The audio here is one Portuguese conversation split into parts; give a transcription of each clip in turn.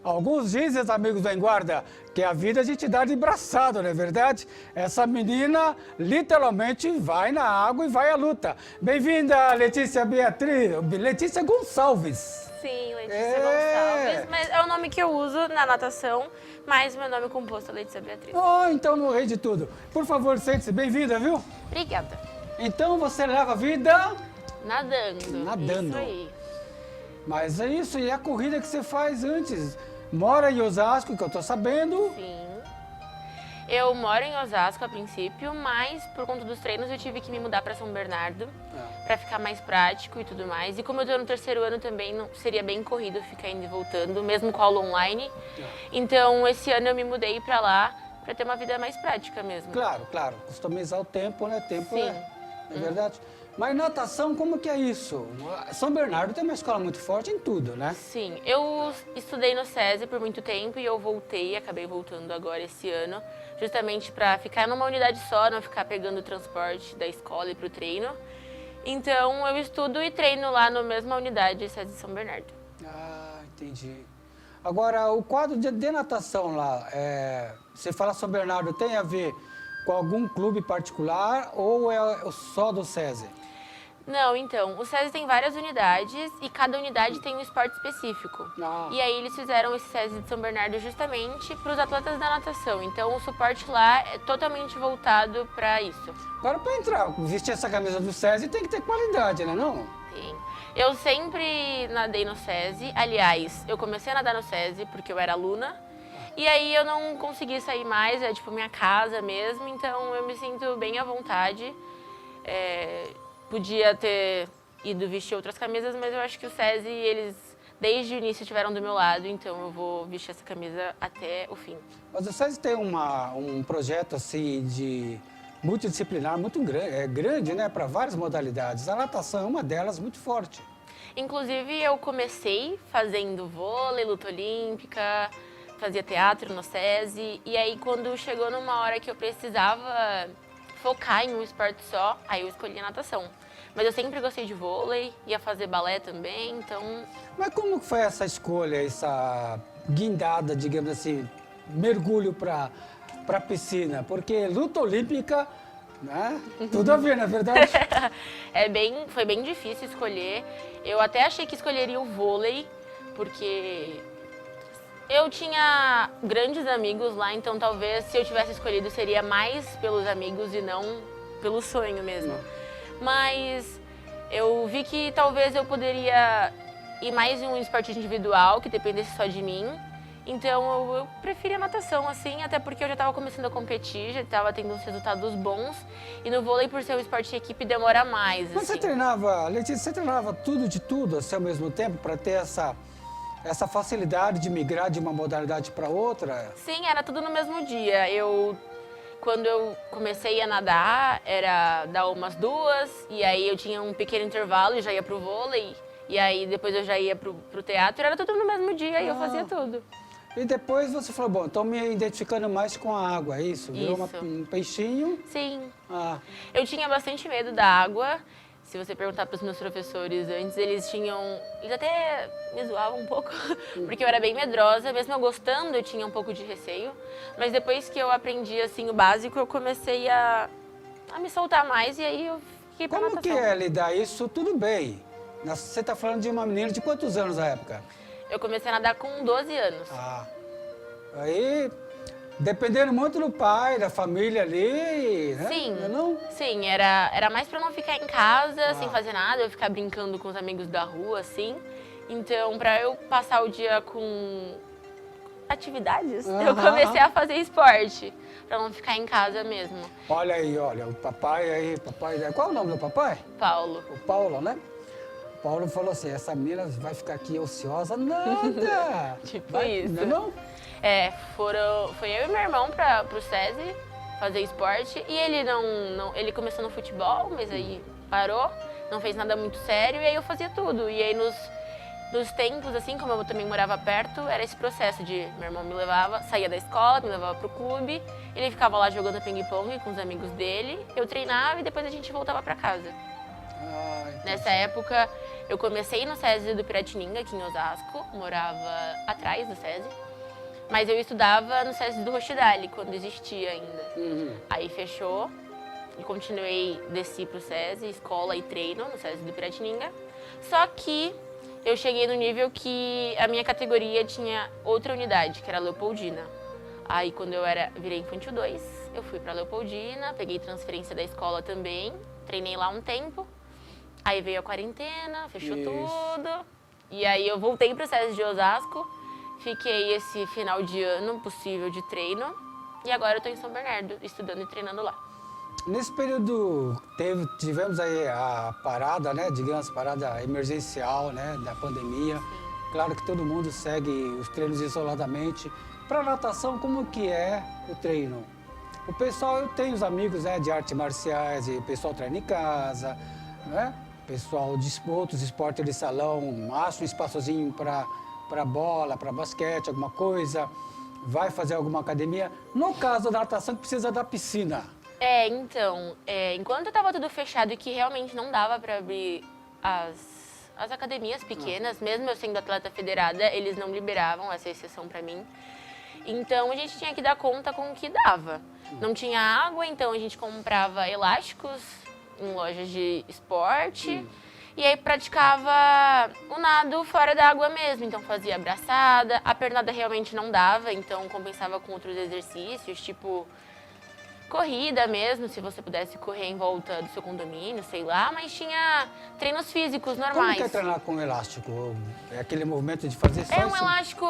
Alguns dizem, amigos da Guarda, que a vida a gente dá de braçada, não é verdade? Essa menina literalmente vai na água e vai à luta. Bem-vinda, Letícia Beatriz, Letícia Gonçalves. Sim, Letícia Gonçalves, mas é o nome que eu uso na natação, mas meu nome composto é Letícia Beatriz. Oh, então no rei de tudo. Por favor, sente-se, bem-vinda, viu? Obrigada. Então você leva a vida Nadando. nadando. Isso aí. Mas é isso, e a corrida que você faz antes? Mora em Osasco, que eu tô sabendo. Sim. Eu moro em Osasco a princípio, mas por conta dos treinos eu tive que me mudar para São Bernardo, para ficar mais prático e tudo mais. E como eu tô no terceiro ano também, não seria bem corrido ficar indo e voltando, mesmo com aula online. Então esse ano eu me mudei para lá, para ter uma vida mais prática mesmo. Claro, claro, customizar o tempo, né? Tempo Sim. é verdade. Mas natação, como que é isso? São Bernardo tem uma escola muito forte em tudo, né? Sim, eu estudei no SESI por muito tempo e eu voltei, acabei voltando agora esse ano, justamente para ficar numa unidade só, não ficar pegando o transporte da escola e pro treino. Então eu estudo e treino lá na mesma unidade SESI São Bernardo. Ah, entendi. Agora, o quadro de natação lá, você fala São Bernardo, tem a ver com algum clube particular ou é só do SESI? Não, então, o SESI tem várias unidades e cada unidade tem um esporte específico. Ah. E aí eles fizeram esse SESI de São Bernardo justamente para os atletas da natação. Então o suporte lá é totalmente voltado para isso. Agora, para entrar, vestir essa camisa do SESI tem que ter qualidade, né não? Sim. Eu sempre nadei no SESI. Aliás, eu comecei a nadar no SESI porque eu era aluna. E aí eu não consegui sair mais, é tipo minha casa mesmo. Então eu me sinto bem à vontade. Podia ter ido vestir outras camisas, mas eu acho que o SESI, eles desde o início estiveram do meu lado, então eu vou vestir essa camisa até o fim. Mas o SESI tem um projeto assim de multidisciplinar muito grande, né, para várias modalidades. A natação é uma delas muito forte. Inclusive eu comecei fazendo vôlei, luta olímpica, fazia teatro no SESI, e aí quando chegou numa hora que eu precisava focar em um esporte só, aí eu escolhi a natação. Mas eu sempre gostei de vôlei, ia fazer balé também, então... Mas como foi essa escolha, essa guindada, digamos assim, mergulho para a piscina? Porque luta olímpica, né? Tudo a ver, não é verdade? Foi bem difícil escolher. Eu até achei que escolheria o vôlei, porque eu tinha grandes amigos lá, então talvez se eu tivesse escolhido seria mais pelos amigos e não pelo sonho mesmo. Mas eu vi que talvez eu poderia ir mais em um esporte individual, que dependesse só de mim. Então eu preferi a natação, assim, até porque eu já estava começando a competir, já estava tendo uns resultados bons. E no vôlei, por ser um esporte de equipe, demora mais, Mas assim. você treinava, Letícia, você treinava tudo de tudo assim, ao mesmo tempo para ter essa facilidade de migrar de uma modalidade para outra? Sim, era tudo no mesmo dia. Quando eu comecei a nadar, era dar umas 2, e aí eu tinha um pequeno intervalo e já ia pro vôlei, e aí depois eu já ia pro teatro, era tudo no mesmo dia e eu fazia tudo. E depois você falou, bom, estou me identificando mais com a água, é isso? Virou Isso. um peixinho? Sim. Ah, Eu tinha bastante medo da água. Se você perguntar para os meus professores antes, eles até me zoavam um pouco, porque eu era bem medrosa, mesmo eu gostando, eu tinha um pouco de receio. Mas depois que eu aprendi, assim, o básico, eu comecei a me soltar mais e aí eu fiquei pra como natação. que é lidar isso? Tudo bem. Você está falando de uma menina de quantos anos na época? Eu comecei a nadar com 12 anos. Ah, aí, dependendo muito do pai, da família ali, né? Sim, Não? sim, era mais pra não ficar em casa sem fazer nada, eu ficar brincando com os amigos da rua, assim. Então, pra eu passar o dia com atividades, eu comecei a fazer esporte, pra não ficar em casa mesmo. Olha aí, olha, o papai aí, qual é o nome do papai? Paulo. O Paulo, né? O Paulo falou assim, essa menina vai ficar aqui ociosa? Nada! Tipo vai, isso. Não? Foi eu e meu irmão pro SESI fazer esporte e ele começou no futebol, mas aí parou, não fez nada muito sério e aí eu fazia tudo. E aí nos tempos, assim, como eu também morava perto, era esse processo de meu irmão me levava, saía da escola, me levava pro clube, ele ficava lá jogando ping-pong com os amigos dele, eu treinava e depois a gente voltava pra casa. Ah, Nessa época Eu comecei no SESI do Piratininga, aqui em Osasco, morava atrás do SESI. Mas eu estudava no SESI do Rochdale, quando existia ainda. Aí fechou e continuei, desci pro SESI, escola e treino no SESI do Piratininga. Só que eu cheguei no nível que a minha categoria tinha outra unidade, que era Leopoldina. Aí quando eu virei Infantil 2, eu fui pra Leopoldina, peguei transferência da escola também, treinei lá um tempo. Aí veio a quarentena, fechou tudo. E aí eu voltei pro SESI de Osasco, fiquei esse final de ano possível de treino. E agora eu tô em São Bernardo, estudando e treinando lá. Nesse período tivemos aí a parada, né, digamos, parada emergencial, né, da pandemia. Claro que todo mundo segue os treinos isoladamente. Para natação, como que é o treino? O pessoal, eu tenho os amigos, né, de artes marciais, e o pessoal treina em casa, né? Pessoal de outros esportes de salão, acha um espaçozinho para bola, para basquete, alguma coisa, vai fazer alguma academia. No caso da natação, que precisa da piscina. Então, enquanto estava tudo fechado e que realmente não dava para abrir as academias pequenas, mesmo eu sendo atleta federada, eles não liberavam essa exceção para mim. Então, a gente tinha que dar conta com o que dava. Não tinha água, então a gente comprava elásticos em lojas de esporte. E aí praticava o nado fora da água mesmo, então fazia braçada. A pernada realmente não dava, então compensava com outros exercícios, tipo corrida mesmo, se você pudesse correr em volta do seu condomínio, sei lá, mas tinha treinos físicos normais. Como que é treinar com elástico? É aquele movimento de fazer só É um isso? elástico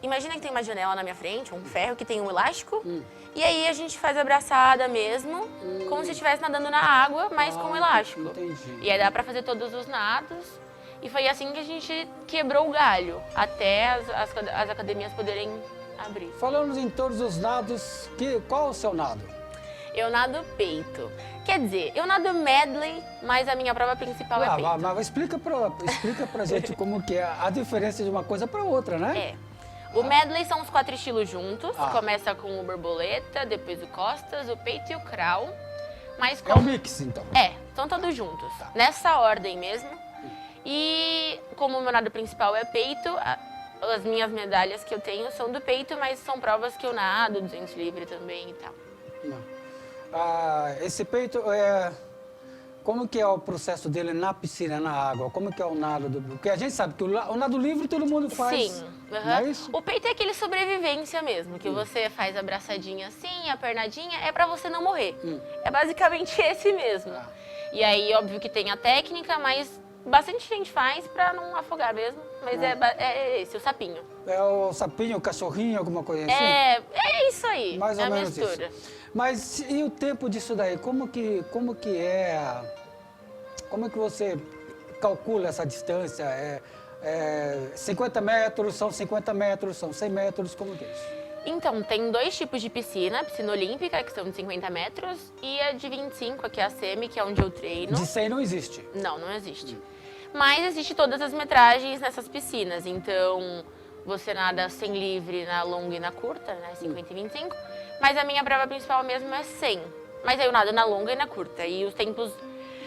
imagina que tem uma janela na minha frente, um ferro que tem um elástico, e aí a gente faz a braçada mesmo, como se estivesse nadando na água, mas com elástico. Entendi. E aí dá pra fazer todos os nados, e foi assim que a gente quebrou o galho, até as academias poderem abrir. Falando em todos os nados, qual é o seu nado? Eu nado peito. Quer dizer, eu nado medley, mas a minha prova principal é peito. Mas explica pra gente como que é a diferença de uma coisa para outra, né? O medley são os 4 estilos juntos. Começa com o borboleta, depois o costas, o peito e o crawl. Mas É um mix, então. Estão todos juntos. Nessa ordem mesmo. E como o meu nado principal é peito, as minhas medalhas que eu tenho são do peito, mas são provas que eu nado, 200 livre também e tal. Não. Esse peito, como que é o processo dele na piscina, na água? Como que é o nado? Porque a gente sabe que o nado livre todo mundo faz. Sim. Não é isso? O peito é aquele sobrevivência mesmo, que você faz a braçadinha assim, a pernadinha, é pra você não morrer. É basicamente esse mesmo. E aí, óbvio que tem a técnica, mas bastante gente faz pra não afogar mesmo. Mas é esse, o sapinho. É o sapinho, o cachorrinho, alguma coisa assim? É isso aí. Mais ou a menos mistura. isso. Mas e o tempo disso daí? Como que você calcula essa distância? 50 metros, são 50 metros, são 100 metros, como que é isso? Então, tem 2 tipos de piscina. Piscina olímpica, que são de 50 metros, e a de 25, que é a semi, que é onde eu treino. De 100 não existe? Não existe. Mas existe todas as metragens nessas piscinas. Então, você nada 100 livre na longa e na curta, né? 50 e 25. Mas a minha prova principal mesmo é 100. Mas aí eu nado na longa e na curta. E os tempos,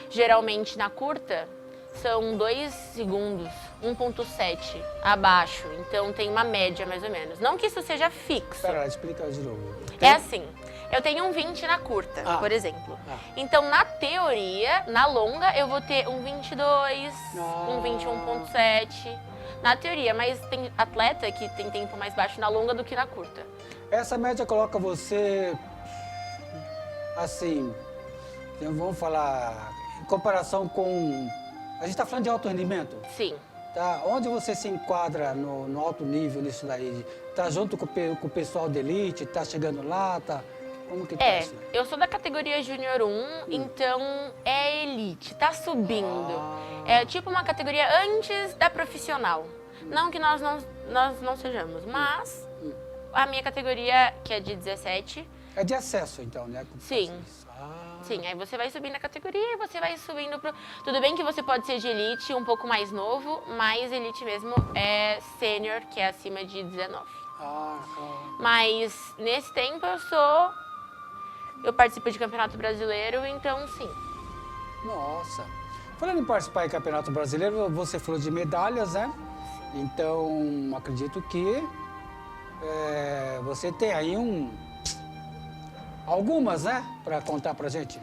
geralmente, na curta, são 2 segundos, 1,7 abaixo. Então, tem uma média, mais ou menos. Não que isso seja fixo. Espera, explica de novo. É assim, eu tenho um 20 na curta, por exemplo. Então, na teoria, na longa, eu vou ter um 22, um 21,7. Na teoria, mas tem atleta que tem tempo mais baixo na longa do que na curta. Essa média coloca você, assim, vamos falar, em comparação com... A gente está falando de alto rendimento? Sim. Tá? Onde você se enquadra no alto nível nisso daí? Tá junto com o pessoal de elite? Tá chegando lá? Como que tá isso? Eu sou da categoria Júnior 1, então é elite, tá subindo. É tipo uma categoria antes da profissional. Não que nós não sejamos, mas a minha categoria, que é de 17... É de acesso, então, né? Sim. Sim, aí você vai subindo a categoria e você vai subindo pro... Tudo bem que você pode ser de elite um pouco mais novo, mas elite mesmo é sênior, que é acima de 19. Mas nesse tempo eu participo de campeonato brasileiro, então sim. Nossa. Falando em participar em Campeonato Brasileiro, você falou de medalhas, né? Então, acredito que você tem aí algumas, né? Para contar pra gente.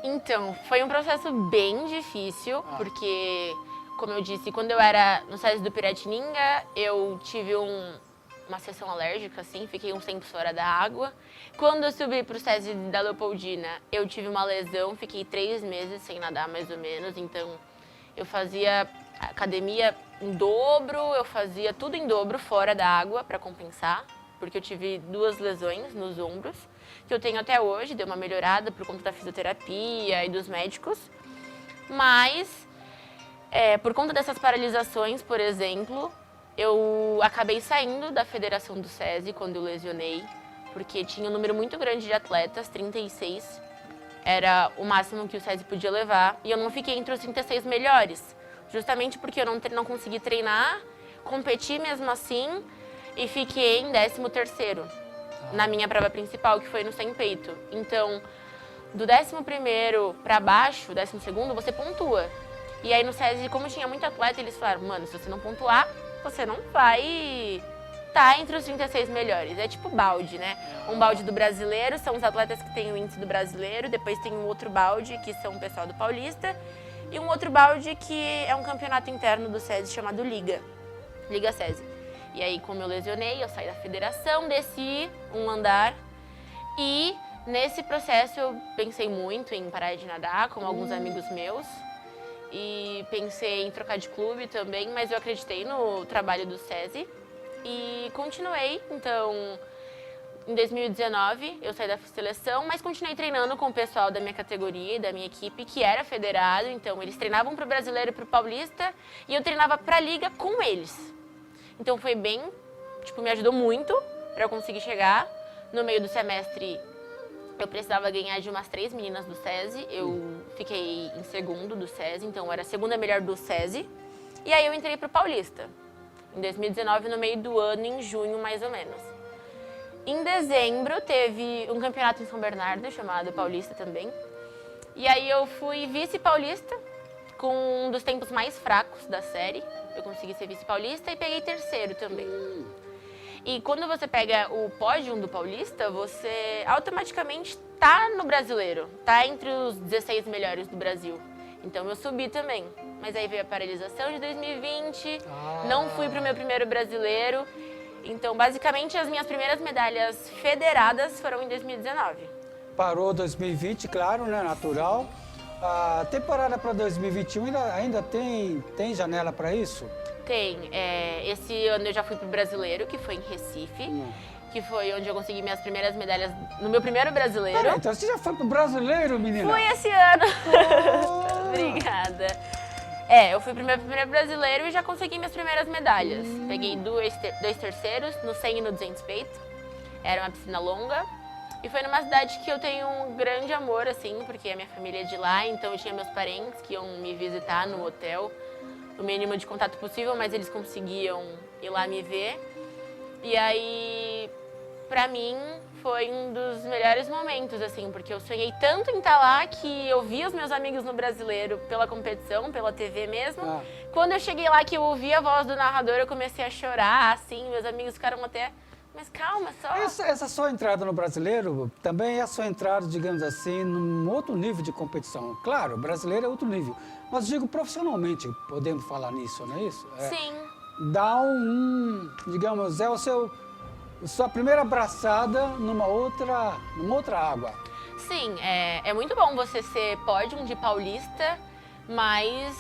Então, foi um processo bem difícil, porque, como eu disse, quando eu era no SESI do Piratininga, eu tive uma sessão alérgica, assim, fiquei uns tempos fora da água. Quando eu subi pro SESI da Leopoldina, eu tive uma lesão, fiquei 3 meses sem nadar, mais ou menos. Então, eu fazia academia em dobro, eu fazia tudo em dobro fora da água para compensar, porque eu tive 2 lesões nos ombros, que eu tenho até hoje, deu uma melhorada por conta da fisioterapia e dos médicos. Mas, por conta dessas paralisações, por exemplo, eu acabei saindo da federação do SESI quando eu lesionei, porque tinha um número muito grande de atletas, 36, era o máximo que o SESI podia levar, e eu não fiquei entre os 36 melhores, justamente porque eu não consegui treinar, competi mesmo assim, e fiquei em 13º, na minha prova principal, que foi no sem peito. Então, do 11º para baixo, 12º, você pontua. E aí no SESI, como tinha muito atleta, eles falaram, mano, se você não pontuar, você não vai estar entre os 36 melhores. É tipo balde, né? Um balde do brasileiro, são os atletas que têm o índice do brasileiro, depois tem um outro balde, que são o pessoal do paulista, e um outro balde que é um campeonato interno do SESI chamado Liga SESI. E aí, como eu lesionei, eu saí da federação, desci um andar e nesse processo eu pensei muito em parar de nadar, como alguns amigos meus, e pensei em trocar de clube também, mas eu acreditei no trabalho do SESI e continuei. Então, em 2019, eu saí da seleção, mas continuei treinando com o pessoal da minha categoria e da minha equipe, que era federado. Então, eles treinavam para o brasileiro e para o paulista e eu treinava para a liga com eles. Então foi bem, me ajudou muito para eu conseguir chegar. No meio do semestre, eu precisava ganhar de umas 3 meninas do SESI. Eu fiquei em 2º do SESI, então eu era a 2ª melhor do SESI. E aí eu entrei pro Paulista, em 2019, no meio do ano, em junho mais ou menos. Em dezembro, teve um campeonato em São Bernardo, chamado Paulista também. E aí eu fui vice-paulista, com um dos tempos mais fracos da série. Eu consegui ser vice-paulista e peguei 3º também. E quando você pega o pódio do Paulista, você automaticamente tá no brasileiro, tá entre os 16 melhores do Brasil. Então eu subi também. Mas aí veio a paralisação de 2020, não fui pro meu primeiro brasileiro. Então, basicamente, as minhas primeiras medalhas federadas foram em 2019. Parou 2020, claro, né? Natural. A temporada para 2021 ainda tem janela para isso? Tem. Esse ano eu já fui pro brasileiro, que foi em Recife, que foi onde eu consegui minhas primeiras medalhas no meu primeiro brasileiro. Peraí, então você já foi pro brasileiro, menina? Fui esse ano. Obrigada. Eu fui pro meu primeiro brasileiro e já consegui minhas primeiras medalhas. Peguei 2 terceiros, no 100 e no 200 peito. Era uma piscina longa. E foi numa cidade que eu tenho um grande amor, assim, porque a minha família é de lá, então eu tinha meus parentes que iam me visitar no hotel, o mínimo de contato possível, mas eles conseguiam ir lá me ver. E aí, pra mim, foi um dos melhores momentos, assim, porque eu sonhei tanto em estar lá que eu vi os meus amigos no brasileiro pela competição, pela TV mesmo. Quando eu cheguei lá, que eu ouvi a voz do narrador, eu comecei a chorar, assim, meus amigos ficaram até... Mas calma, só... Essa sua entrada no brasileiro também é a sua entrada, digamos assim, num outro nível de competição. Claro, o brasileiro é outro nível. Mas digo profissionalmente, podemos falar nisso, não é isso? Sim. Dá digamos, é sua primeira abraçada numa outra água. Sim, é muito bom você ser pódium de paulista, mas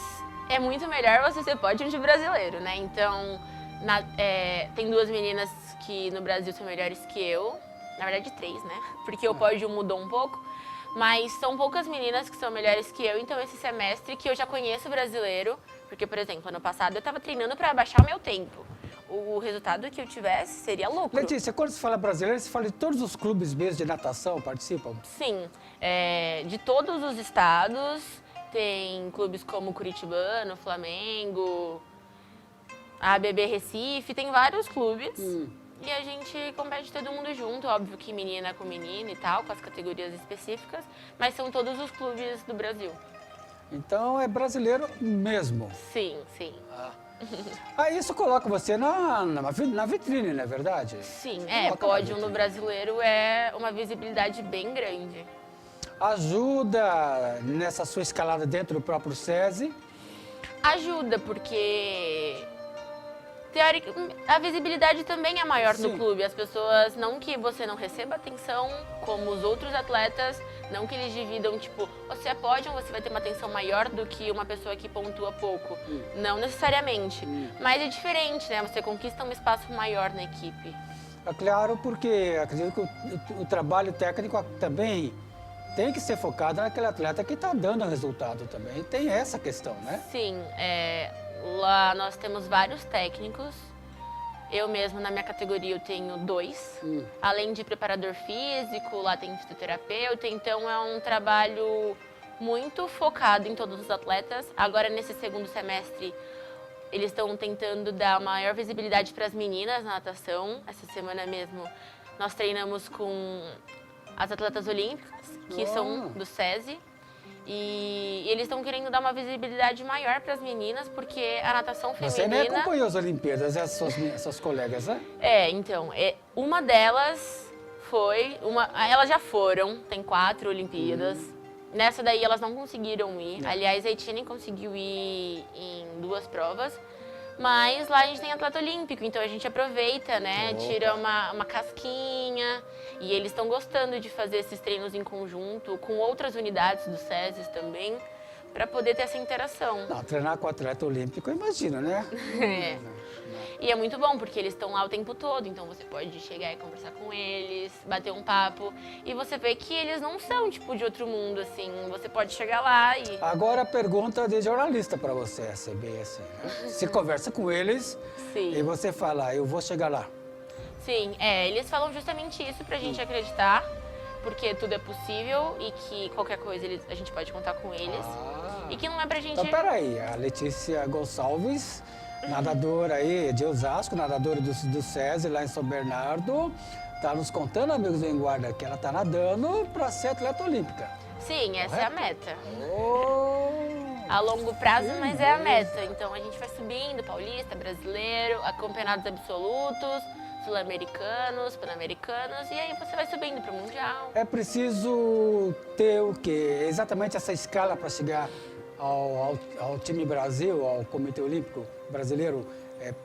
é muito melhor você ser pódium de brasileiro, né? Então, tem 2 meninas que no Brasil são melhores que eu, na verdade 3, né? Porque o pódio mudou um pouco, mas são poucas meninas que são melhores que eu, então esse semestre que eu já conheço o brasileiro, porque, por exemplo, ano passado eu estava treinando para abaixar o meu tempo. O resultado que eu tivesse seria lucro. Letícia, quando se fala brasileiro, se fala de todos os clubes mesmo de natação participam? Sim, de todos os estados, tem clubes como Curitibano, Flamengo, a ABB Recife, tem vários clubes. E a gente compete todo mundo junto, óbvio que menina com menina e tal, com as categorias específicas, mas são todos os clubes do Brasil. Então é brasileiro mesmo. Sim, sim. Isso coloca você na vitrine, não é verdade? Sim, Coloca na pódio no vitrine. brasileiro é uma visibilidade bem grande. Ajuda nessa sua escalada dentro do próprio SESI. Ajuda, porque a visibilidade também é maior no Sim. clube. As pessoas, não que você não receba atenção, como os outros atletas, não que eles dividam, tipo, você é pódio, você vai ter uma atenção maior do que uma pessoa que pontua pouco. Não necessariamente. Mas é diferente, né? Você conquista um espaço maior na equipe. É claro, porque acredito que o trabalho técnico também tem que ser focado naquele atleta que está dando resultado também. Tem essa questão, né? Sim, lá nós temos vários técnicos. Eu mesmo, na minha categoria, eu tenho 2. Além de preparador físico, lá tem fisioterapeuta. Então, é um trabalho muito focado em todos os atletas. Agora, nesse segundo semestre, eles estão tentando dar maior visibilidade para as meninas na natação. Essa semana mesmo, nós treinamos com as atletas olímpicas, que são do SESI. E eles estão querendo dar uma visibilidade maior para as meninas, porque a natação feminina... Você nem acompanhou as Olimpíadas, as suas colegas, né? Então, uma delas foi... Elas já foram, tem 4 Olimpíadas. Nessa daí elas não conseguiram ir. Aliás, a Etienne conseguiu ir em 2 provas. Mas lá a gente tem atleta olímpico, então a gente aproveita, né? Tira uma casquinha. E eles estão gostando de fazer esses treinos em conjunto, com outras unidades do SESI também, para poder ter essa interação. Não, treinar com atleta olímpico, imagina, né? E é muito bom, porque eles estão lá o tempo todo, então você pode chegar e conversar com eles, bater um papo, e você vê que eles não são, tipo, de outro mundo, assim. Você pode chegar lá e... Agora a pergunta de jornalista para você, bem assim, né? Você conversa com eles Sim. e você fala, eu vou chegar lá. Sim, eles falam justamente isso pra gente acreditar, porque tudo é possível e que qualquer coisa a gente pode contar com eles. E que não é pra gente... Então, peraí, a Letícia Gonçalves, nadadora aí de Osasco, nadadora do SESI lá em São Bernardo, tá nos contando, amigos do Enguarda, que ela tá nadando para ser atleta olímpica. Sim, essa é a meta. Oh, A longo prazo, mas é a meta. Então a gente vai subindo, paulista, brasileiro, a campeonatos absolutos, sul-americanos, pan-americanos, e aí você vai subindo para o mundial. é preciso ter o quê? Exatamente essa escala para chegar ao time Brasil, ao Comitê Olímpico Brasileiro,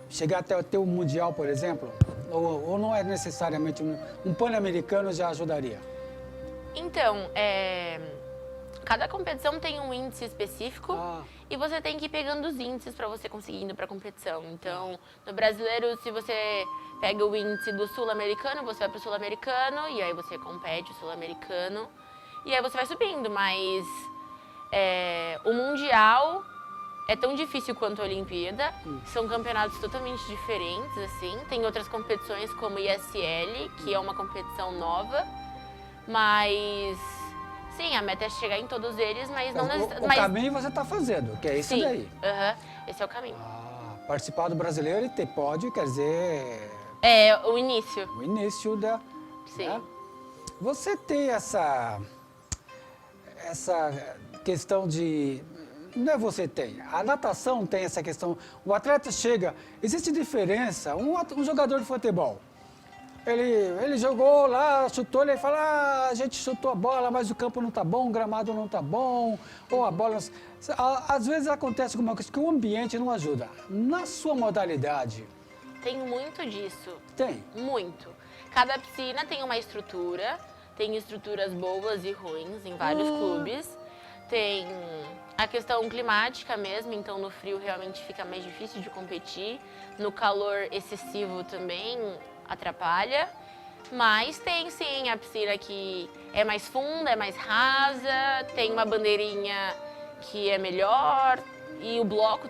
chegar até ter o Mundial, por exemplo? Ou não é necessariamente um Pan-Americano já ajudaria? Então, cada competição tem um índice específico e você tem que ir pegando os índices para você conseguir ir para a competição. Então, no brasileiro, se você pega o índice do sul-americano, você vai para o sul-americano e aí você compete o sul-americano e aí você vai subindo, mas o mundial é tão difícil quanto a Olimpíada, são campeonatos totalmente diferentes, assim. Tem outras competições como ISL, que é uma competição nova, mas... Sim, a meta é chegar em todos eles, mas não... O caminho você está fazendo, que é isso daí. Esse é o caminho. Participar do brasileiro e ter pódio, quer dizer... É o início. O início da... Sim. Né? Você tem essa questão de... Não é você tem, a natação tem essa questão. O atleta chega, existe diferença. Um jogador de futebol, ele jogou lá, chutou, ele fala, a gente chutou a bola, mas o campo não tá bom, o gramado não tá bom, ou a bola... Às vezes acontece alguma coisa que o ambiente não ajuda. Na sua modalidade... Tem muito disso. Tem? Muito. Cada piscina tem uma estrutura, tem estruturas boas e ruins em vários clubes. Tem a questão climática mesmo, então no frio realmente fica mais difícil de competir. No calor excessivo também atrapalha. Mas tem sim a piscina que é mais funda, é mais rasa, tem uma bandeirinha que é melhor. E o bloco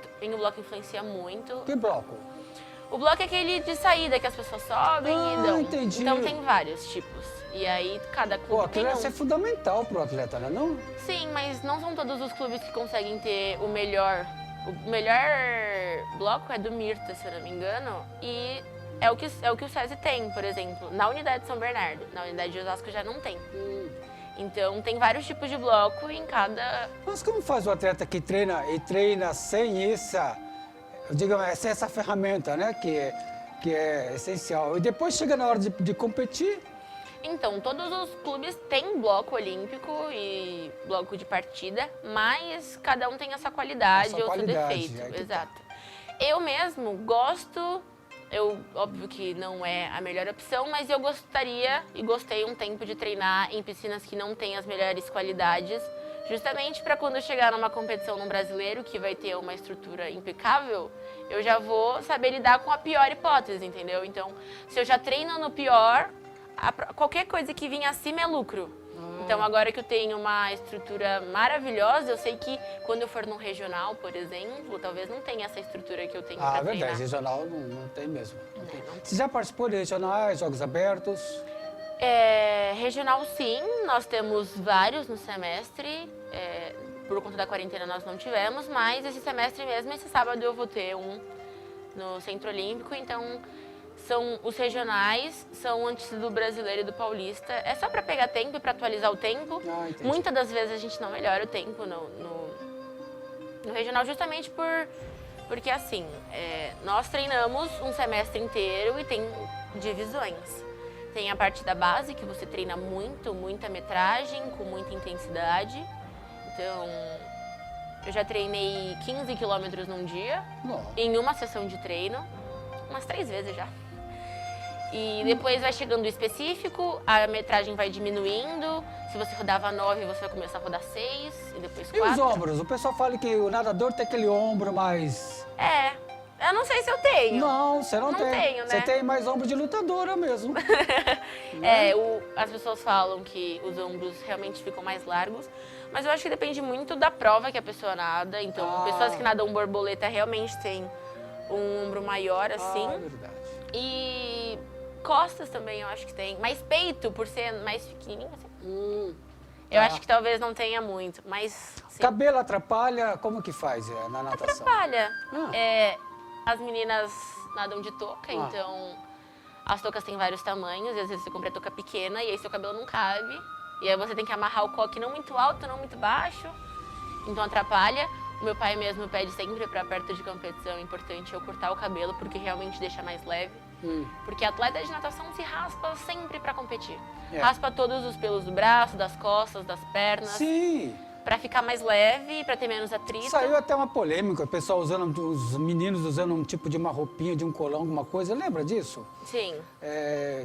influencia muito. Que bloco? O bloco é aquele de saída que as pessoas sobem e dão. Entendi. Então tem vários tipos. E aí cada clube Pô, tem aquilo é fundamental pro atleta, né, não? Sim, mas não são todos os clubes que conseguem ter o melhor. O melhor bloco é do Mirta, se eu não me engano. E é o que o SESI tem, por exemplo, na unidade de São Bernardo. Na unidade de Osasco já não tem. Então tem vários tipos de bloco em cada... Mas como faz o atleta que treina sem essa, digamos, sem essa ferramenta, né? Que é essencial. E depois chega na hora de competir. Então, todos os clubes têm bloco olímpico e bloco de partida, mas cada um tem a sua qualidade ou seu defeito. Exato. Eu mesmo gosto, óbvio que não é a melhor opção, mas eu gostaria e gostei um tempo de treinar em piscinas que não têm as melhores qualidades, justamente para quando eu chegar numa competição no brasileiro, que vai ter uma estrutura impecável, eu já vou saber lidar com a pior hipótese, entendeu? Então, se eu já treino no pior, qualquer coisa que vir acima é lucro. Então, agora que eu tenho uma estrutura maravilhosa, eu sei que quando eu for num regional, por exemplo, talvez não tenha essa estrutura que eu tenho para treinar. Verdade, regional não tem mesmo. Não tem. Não tem. Você já participou de regionais, jogos abertos? Regional, sim. Nós temos vários no semestre. Por conta da quarentena nós não tivemos, mas esse semestre mesmo, esse sábado eu vou ter um no Centro Olímpico, então... Os regionais são antes do brasileiro e do paulista. É só para pegar tempo e para atualizar o tempo. Muitas das vezes a gente não melhora o tempo no regional justamente porque assim, nós treinamos um semestre inteiro e tem divisões. Tem a parte da base, que você treina muita metragem, com muita intensidade. Então, eu já treinei 15 quilômetros num dia, em uma sessão de treino, umas 3 vezes já. E depois vai chegando o específico, a metragem vai diminuindo. Se você rodava 9, você vai começar a rodar 6 e depois 4. E os ombros? O pessoal fala que o nadador tem aquele ombro mais... Eu não sei se eu tenho. Não, você não tem. Tenho, né? Você tem mais ombro de lutadora mesmo. As pessoas falam que os ombros realmente ficam mais largos, mas eu acho que depende muito da prova que a pessoa nada. Então, pessoas que nadam borboleta realmente têm um ombro maior, assim. É verdade. E costas também eu acho que tem. Mas peito, por ser mais pequenininho, assim. Eu acho que talvez não tenha muito, mas... Sim. Cabelo atrapalha? Como que faz na natação? Atrapalha. As meninas nadam de touca, então as toucas têm vários tamanhos, e às vezes você compra a touca pequena e aí seu cabelo não cabe. E aí você tem que amarrar o coque não muito alto, não muito baixo, então atrapalha. O meu pai mesmo pede sempre para perto de competição, é importante eu cortar o cabelo, porque realmente deixa mais leve. Porque atleta de natação se raspa sempre para competir. Raspa todos os pelos do braço, das costas, das pernas. Sim. Para ficar mais leve, para ter menos atrito. Saiu até uma polêmica, o pessoal os meninos usando um tipo de uma roupinha, de um colão, alguma coisa. Lembra disso? Sim.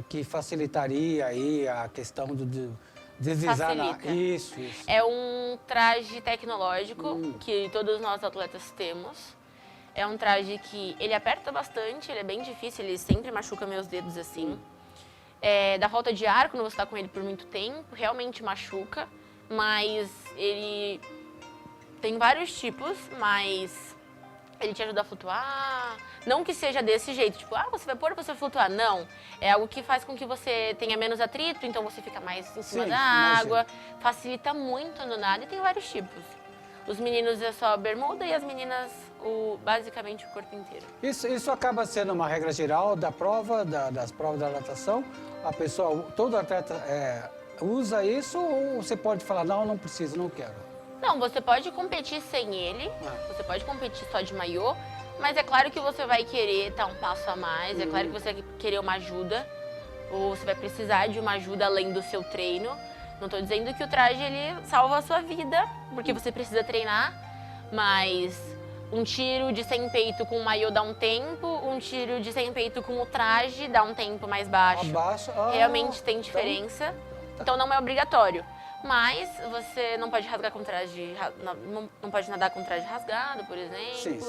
Que facilitaria aí a questão do deslizar na... Isso. É um traje tecnológico que todos nós atletas temos. É um traje que ele aperta bastante, ele é bem difícil, ele sempre machuca meus dedos assim. Da falta de ar, quando você está com ele por muito tempo, realmente machuca. Mas ele tem vários tipos, mas ele te ajuda a flutuar. Não que seja desse jeito, tipo, você vai pôr pra você flutuar. Não, é algo que faz com que você tenha menos atrito, então você fica mais em cima da água. Facilita muito no nado e tem vários tipos. Os meninos é só a bermuda e as meninas basicamente o corpo inteiro. Isso acaba sendo uma regra geral da prova, das provas da natação? A pessoa, todo atleta... usa isso ou você pode falar, não preciso, não quero? Não, você pode competir sem ele, você pode competir só de maiô, mas é claro que você vai querer estar um passo a mais, é claro que você vai querer uma ajuda, ou você vai precisar de uma ajuda além do seu treino. Não estou dizendo que o traje ele salva a sua vida, porque você precisa treinar, mas um tiro de sem peito com o maiô dá um tempo, um tiro de sem peito com o traje dá um tempo mais baixo. Realmente tem diferença. Então não é obrigatório, mas você não pode rasgar com traje, não pode nadar com traje rasgado, por exemplo. Sim.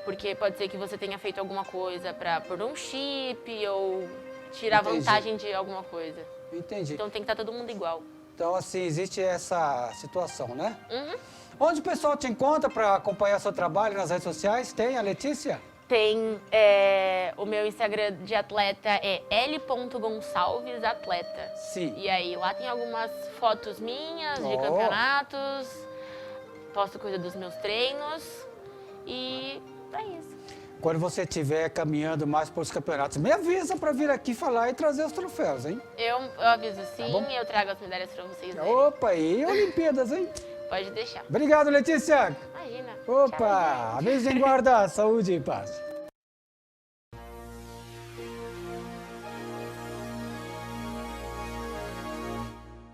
Porque pode ser que você tenha feito alguma coisa para pôr um chip ou tirar vantagem de alguma coisa. Entendi. Então tem que estar todo mundo igual. Então assim, existe essa situação, né? Onde o pessoal te encontra para acompanhar seu trabalho nas redes sociais? Tem a Letícia? Tem, o meu Instagram de atleta é l.gonçalvesatleta. Sim. E aí lá tem algumas fotos minhas de campeonatos, posto coisa dos meus treinos e é isso. quando você estiver caminhando mais para os campeonatos, me avisa para vir aqui falar e trazer os troféus, hein? Eu aviso sim, bom? eu trago as medalhas para vocês verem. Opa, e Olimpíadas, hein? Pode deixar. Obrigado, Letícia. Imagina. Opa, Tchau, gente. amigos em guarda, saúde e paz.